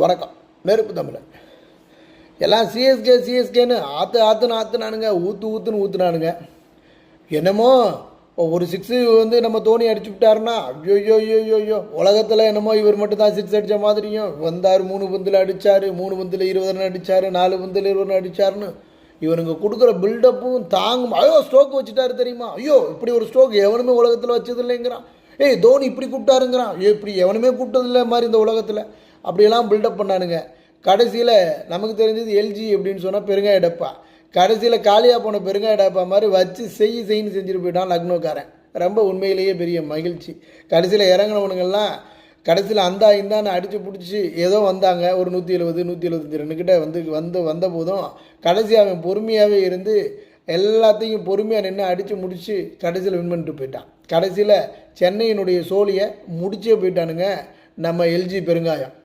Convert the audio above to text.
வணக்கம். நெருப்பு தமிழன். எல்லாம் சிஎஸ்கேன்னு ஆற்றுனானுங்க, ஊற்றுனானுங்க. என்னமோ ஒரு சிக்ஸு நம்ம தோனி அடிச்சு விட்டாருன்னா ஐயோ உலகத்தில் என்னமோ இவர் மட்டும் தான் சிக்ஸ் அடித்த மாதிரியும் வந்தார். 3 பந்தில் அடித்தார், 3 பந்தில் 20 ரன் அடித்தார், 4 பந்தில் 20 ரன் அடித்தார்னு இவனுங்க கொடுக்குற பில்டப்பும் தாங்கும். ஸ்ட்ரோக் வச்சுட்டாரு தெரியுமா? இப்படி ஒரு ஸ்ட்ரோக் எவனுமே உலகத்தில் வச்சது இல்லைங்கிறான். தோனி இப்படி கூப்பிட்டாருங்கிறான். இப்படி எவனுமே கூப்பிட்டதில்லை மாதிரி இந்த உலகத்தில். அப்படியெல்லாம் பில்டப் பண்ணானுங்க. கடைசியில் நமக்கு தெரிஞ்சது எல்ஜி அப்படின்னு சொன்னால் பெருங்காய டப்பா. கடைசியில் காலியாக போன பெருங்காய டப்பா மாதிரி வச்சு செய்யின்னு செஞ்சுட்டு போயிட்டான் லக்னோக்காரன். ரொம்ப உண்மையிலேயே பெரிய மகிழ்ச்சி. கடைசியில் இறங்கினவனுங்கள்லாம் கடைசியில் இந்தான்னு அடித்து பிடிச்சி ஏதோ வந்தாங்க. ஒரு 170 172 கிட்ட வந்த போதும் கடைசி அவன் பொறுமையாகவே இருந்து எல்லாத்தையும் பொறுமையாக நின்று அடித்து முடித்து கடைசியில் வின் பண்ணிட்டு போயிட்டான். கடைசியில் சென்னையினுடைய சோழியை முடிச்சே போயிட்டானுங்க நம்ம எல்ஜி பெருங்காயம்.